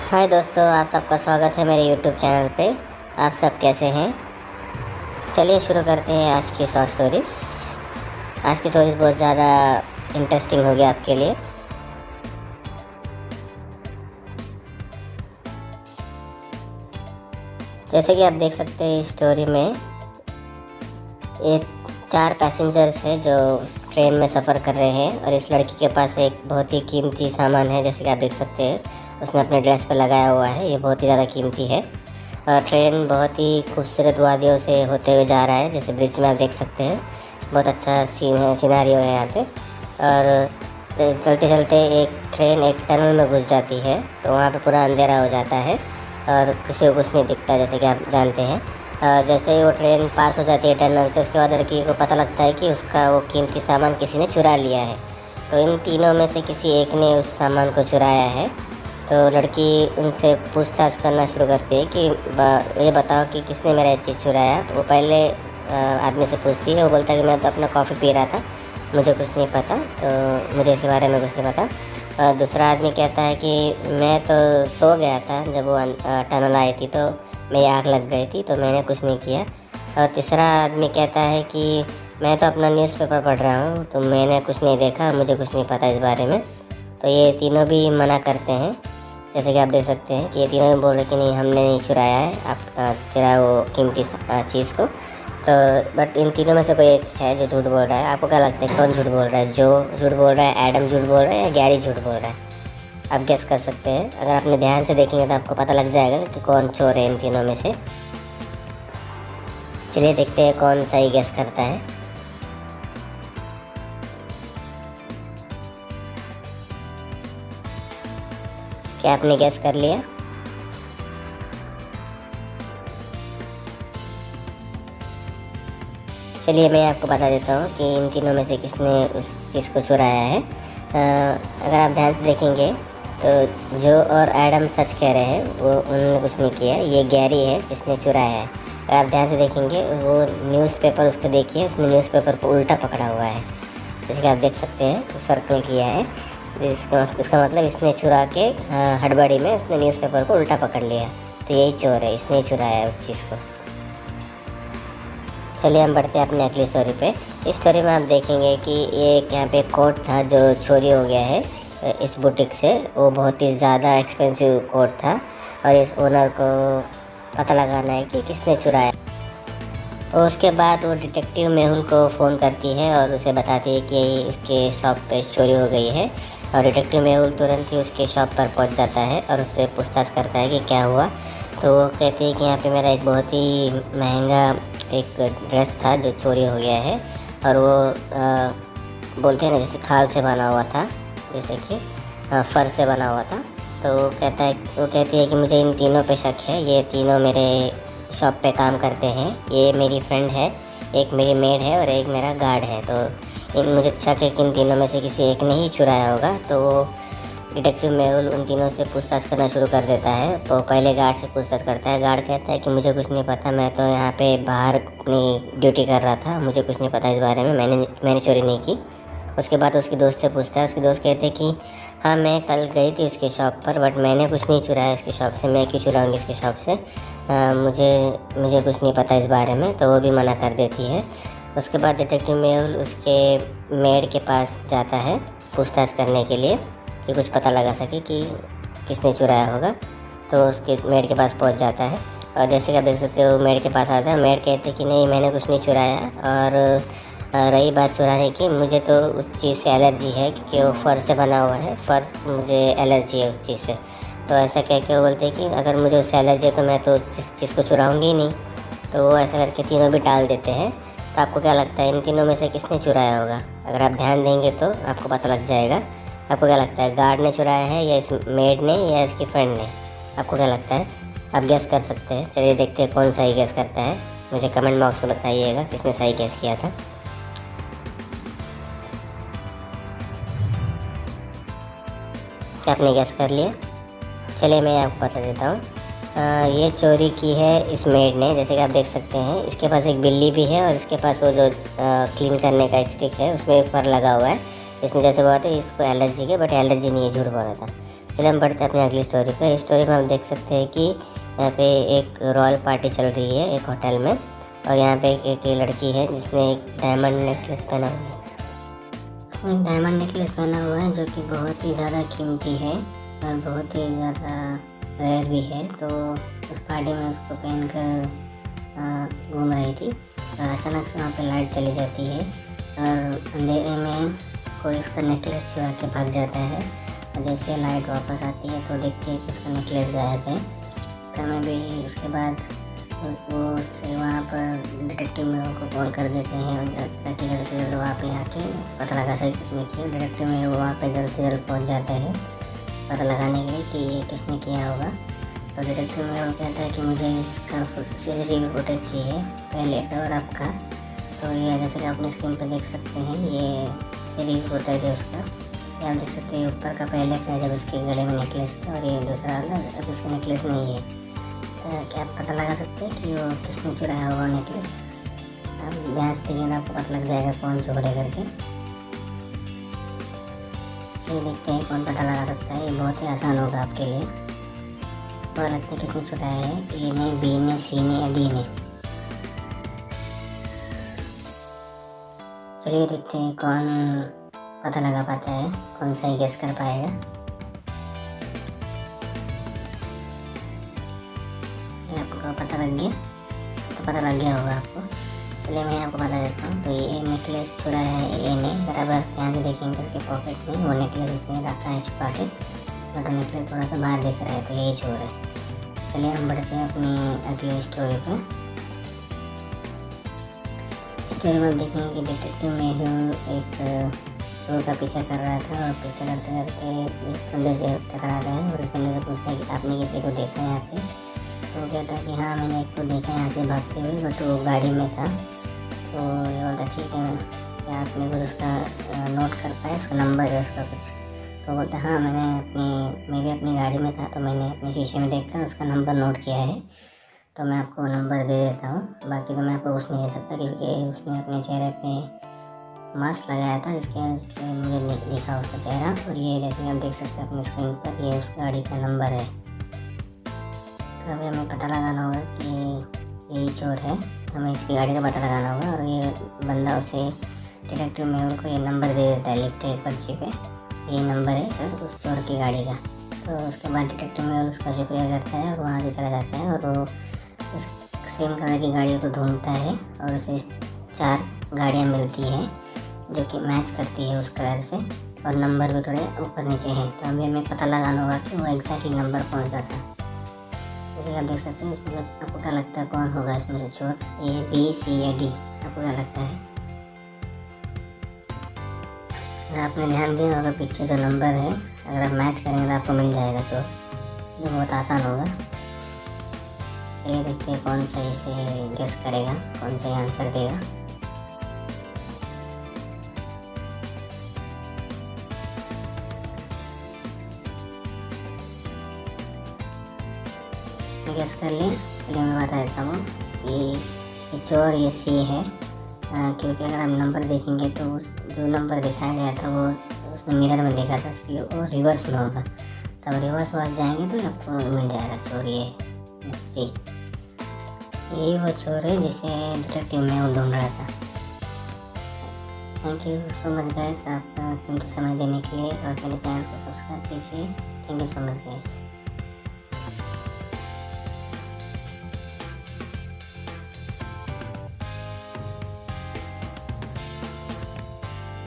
हाय दोस्तों, आप सबका स्वागत है मेरे यूट्यूब चैनल पे। आप सब कैसे हैं? चलिए शुरू करते हैं आज की शॉर्ट स्टोरीज़। आज की स्टोरीज़ बहुत ज़्यादा इंटरेस्टिंग होगी आपके लिए। जैसे कि आप देख सकते हैं इस स्टोरी में एक 4 पैसेंजर्स हैं जो ट्रेन में सफ़र कर रहे हैं और इस लड़की के पास एक बहुत ही कीमती सामान है। जैसे कि आप देख सकते हैं उसने अपने ड्रेस पर लगाया हुआ है, ये बहुत ही ज़्यादा कीमती है। और ट्रेन बहुत ही खूबसूरत वादियों से होते हुए जा रहा है। जैसे ब्रिज में आप देख सकते हैं बहुत अच्छा सीन है, सिनारियो है यहाँ पे। और चलते चलते एक ट्रेन एक टनल में घुस जाती है तो वहाँ पे पूरा अंधेरा हो जाता है और किसी को कुछ नहीं दिखता, जैसे कि आप जानते हैं। जैसे ही वो ट्रेन पास हो जाती है टनल से, उसके बाद लड़की को पता लगता है कि उसका वो कीमती सामान किसी ने चुरा लिया है। तो इन तीनों में से किसी एक ने उस सामान को चुराया है। तो लड़की उनसे पूछताछ करना शुरू करती है कि ये बताओ कि किसने मेरा ये चीज़ चुराया। तो वो पहले आदमी से पूछती है। वो बोलता है कि मैं तो अपना कॉफ़ी पी रहा था, मुझे कुछ नहीं पता, तो मुझे इसके बारे में कुछ नहीं पता। दूसरा आदमी कहता है कि मैं तो सो गया था जब वो टनल आई थी, तो मेरी आँख लग गई थी, तो मैंने कुछ नहीं किया। और तीसरा आदमी कहता है कि मैं तो अपना न्यूज़पेपर पढ़ रहा हूँ, तो मैंने कुछ नहीं देखा, मुझे कुछ नहीं पता इस बारे में। तो ये तीनों भी मना करते हैं। जैसे कि आप देख सकते हैं कि ये तीनों भी बोल रहे कि नहीं, हमने नहीं चुराया है आप चुराया वो कीमती चीज़ को। तो बट इन तीनों में से कोई एक है जो झूठ बोल रहा है। आपको क्या लगता है कौन झूठ बोल रहा है? जो झूठ बोल रहा है एडम झूठ बोल रहा है या गैरी झूठ बोल रहा है? आप गेस कर सकते हैं। अगर आपने ध्यान से देखेंगे तो आपको पता लग जाएगा कि कौन चोर है इन तीनों में से। चलिए देखते हैं कौन सही गेस करता है। क्या आपने गेस कर लिया? चलिए मैं आपको बता देता हूँ कि इन तीनों में से किसने उस चीज़ को चुराया है। अगर आप ध्यान से देखेंगे तो जो और एडम सच कह रहे हैं, वो उन्होंने कुछ नहीं किया। ये गैरी है जिसने चुराया है। अगर आप ध्यान से देखेंगे वो न्यूज़पेपर उसको देखिए, उसने न्यूज़पेपर को उल्टा पकड़ा हुआ है। जैसे कि आप देख सकते हैं सर्कल किया है, इसका मतलब इसने चुरा के हड़बड़ी में उसने न्यूज़पेपर को उल्टा पकड़ लिया। तो यही चोर है, इसने ही चुराया है उस चीज़ को। चलिए हम बढ़ते हैं अपने अगली स्टोरी पे। इस स्टोरी में आप देखेंगे कि एक यहाँ पे कोट था जो चोरी हो गया है इस बुटीक से। वो बहुत ही ज़्यादा एक्सपेंसिव कोट था और इस ओनर को पता लगाना है कि किसने चुराया। और उसके बाद वो डिटेक्टिव मेहुल को फ़ोन करती है और उसे बताती है कि इसके शॉप पे चोरी हो गई है। और डिटेक्टिव मेहुल तुरंत ही उसके शॉप पर पहुंच जाता है और उससे पूछताछ करता है कि क्या हुआ। तो वो कहती है कि यहाँ पे मेरा एक बहुत ही महंगा एक ड्रेस था जो चोरी हो गया है। और वो बोलते हैं ना जैसे खाल से बना हुआ था, जैसे कि फर से बना हुआ था। तो वो कहती है कि मुझे इन तीनों पे शक है। ये तीनों मेरे शॉप पे काम करते हैं। ये मेरी फ्रेंड है, एक मेरी मेड है और एक मेरा गार्ड है। तो मुझे शक है कि इन तीनों में से किसी एक ने ही चुराया होगा। तो वो डिटेक्टिव मेहुल उन तीनों से पूछताछ करना शुरू कर देता है। तो पहले गार्ड से पूछताछ करता है। गार्ड कहता है कि मुझे कुछ नहीं पता, मैं तो यहाँ पे बाहर अपनी ड्यूटी कर रहा था, मुझे कुछ नहीं पता इस बारे में, मैंने चोरी नहीं की। उसके बाद उसकी दोस्त से पूछता है। उसकी दोस्त कहते हैं कि हाँ मैं कल गई थी उसके शॉप पर, बट मैंने कुछ नहीं चुराया इसकी शॉप से, मैं क्यों चुराऊँगी इसके शॉप से, मुझे कुछ नहीं पता इस बारे में। तो वो भी मना कर देती है। उसके बाद डिटेक्टिव मेहुल उसके मेड के पास जाता है पूछताछ करने के लिए कि कुछ पता लगा सके कि किसने चुराया होगा। तो उसके मेड के पास पहुंच जाता है और जैसे कि आप देख सकते हो मेड के पास आता है। मेड कहते कि नहीं मैंने कुछ नहीं चुराया। और रही बात चुराने की, मुझे तो उस चीज़ से एलर्जी है क्योंकि वो फर से बना हुआ है, मुझे एलर्जी है उस चीज़ से। तो ऐसा कह के वो बोलते हैं कि अगर मुझे उससे एलर्जी है तो मैं तो जिस चीज़ को चुराऊँगी ही नहीं। तो वो ऐसा करके तीनों भी टाल देते हैं। तो आपको क्या लगता है इन तीनों में से किसने चुराया होगा? अगर आप ध्यान देंगे तो आपको पता लग जाएगा। आपको क्या लगता है गार्ड ने चुराया है या इस मेड ने या इसकी फ्रेंड ने? आपको क्या लगता है? आप गेस कर सकते हैं। चलिए देखते हैं कौन सही गेस करता है। मुझे कमेंट बॉक्स में बताइएगा किसने सही गेस किया था। क्या आपने गेस कर लिया? चलिए मैं आपको बता देता हूँ। ये चोरी की है इस मेड ने। जैसे कि आप देख सकते हैं इसके पास एक बिल्ली भी है और इसके पास वो जो क्लीन करने का एक स्टिक है उसमें फर लगा हुआ है। इसने जैसे बोला था इसको एलर्जी है, बट एलर्जी नहीं है, झूठ बोला था। चलिए हम बढ़ते हैं अपनी अगली स्टोरी पे। इस स्टोरी में हम देख सकते हैं कि यहाँ पे एक रॉयल पार्टी चल रही है एक होटल में, और यहाँ पे एक लड़की है जिसने एक डायमंड नेकलेस पहना हुआ है। उसने एक डायमंड नेकलेस पहना हुआ है जो कि बहुत ही ज़्यादा कीमती है और बहुत ही ज़्यादा रेयर भी है। तो उस पार्टी में उसको पहन कर घूम रही थी और अचानक से वहाँ पे लाइट चली जाती है और अंधेरे में कोई उसका नेकलेस चुरा के भाग जाता है। और जैसे लाइट वापस आती है तो देखती है कि उसका नेकलेस गायब है। तो हमें भी उसके बाद वो उससे वहाँ पर डिटेक्टिव मेरे को कॉल कर देते हैं ताकि जल्द से जल्द वहाँ पे आके पता लगा सके किसने किया। डिटेक्टिव मेरे वो वहाँ पे जल्द से जल्द पहुँच जाते हैं पता लगाने के लिए कि ये किसने किया होगा। तो डिटेक्टिव मेरे को कहता है कि मुझे इसका CCTV फुटेज चाहिए पहले का और अब का। तो ये जैसे कि अपनी स्क्रीन पर देख सकते हैं ये CCTV फुटेज है उसका। ये आप देख सकते हैं ऊपर का पहले का जब उसके गले में नेकलेस था और ये दूसरा वाला अब उसका नेकलेस नहीं है। तो क्या आप पता लगा सकते हैं कि वो किसने चुराया हुआ नेकलेस? आप ध्यान से देखिए आपको पता लग जाएगा कौन चोर है करके। चलिए देखते हैं कौन पता लगा सकता है। ये बहुत ही आसान होगा आपके लिए। तो लगता है किसने चुराया है, A ने, B ने, C ने या D ने। चलिए देखते हैं कौन पता लगा पाता है, कौन सही गेस कर पाएगा। आपको पता लग गया तो पता लग गया होगा आपको। चलिए मैं आपको बता देता हूँ। तो ये नेकलेस चुराया है A ने। बराबर ध्यान से देखेंगे उसके पॉकेट में वो नेकलेस उसने रखा है छुपा के, बट वो नेकलेस थोड़ा सा बाहर दिख रहा है तो यही चोर है। चलिए हम बढ़ते हैं अपनी अगली स्टोरी पर। स्टोरी में देखेंगे कि डिटेक्टिव मेहुल एक चोर का पीछा कर रहा था और पीछा करते करते इस बंदे से टकरा गया और इस बंदे से पूछता है कि आपने किसी को देखा है यहाँ पे? तो वो कहता है कि हाँ मैंने एक को देखा है यहाँ से भागते हुए, बट वो गाड़ी में था। तो ये बोलता ठीक है क्या आपने कुछ उसका नोट कर पाया, उसका नंबर है उसका कुछ? तो बोलता हाँ मैं भी अपनी गाड़ी में था तो मैंने अपने शीशे में देखकर उसका नंबर नोट किया है, तो मैं आपको नंबर दे देता हूँ। बाकी तो मैं आपको कुछ नहीं दे सकता क्योंकि उसने अपने चेहरे पे मास्क लगाया था जिसकी वजह से मुझे दिखा उसका चेहरा। और ये जैसे आप देख सकते हैं अपनी स्क्रीन पर ये उस गाड़ी का नंबर है। तो अभी हमें पता लगाना होगा कि यही चोर है, हमें इसकी गाड़ी का पता लगाना होगा। और ये बंदा उसे डिटेक्टिव मेहुल को ये नंबर दे देता है लिख के एक पर्ची पे, ये नंबर है सर उस चोर की गाड़ी का। तो उसके बाद डिटेक्टिव मेहुल उसका शुक्रिया करता है और वहाँ से चला जाता है और वो इस सेम कलर की गाड़ियों को ढूंढता है और उसे 4 गाड़ियाँ मिलती हैं जो कि मैच करती है उस कलर से और नंबर भी थोड़े ऊपर नीचे हैं। तो अभी हमें पता लगाना होगा कि वो एग्जैक्टली नंबर कौन सा था। जैसे आप देख सकते हैं इसमें आपको क्या लगता है कौन होगा इसमें से चोर, A, B, C या D? आपको क्या लगता है? अगर आपने ध्यान दिया होगा पीछे जो नंबर है अगर आप मैच करेंगे तो आपको मिल जाएगा चोर, जो बहुत आसान होगा। चलिए देखते हैं कौन सही से गेस करेगा, कौन सही आंसर देगा। गेस कर लिया? चलिए मैं बता देता हूँ कि ये चोर ये C है, क्योंकि अगर हम नंबर देखेंगे तो उस जो नंबर दिखाया गया था वो उसने मिरर में देखा था, इसलिए वो रिवर्स में होगा। तब रिवर्स वास जाएंगे तो आपको मिल जाएगा चोर ये C। यही वो चोर है जिसे डिटेक्टिव में वो ढूंढ रहा था। Thank you so much guys, आप कीमती समय देने के लिए और मेरे चैनल को सब्सक्राइब कीजिए। Thank you so much guys.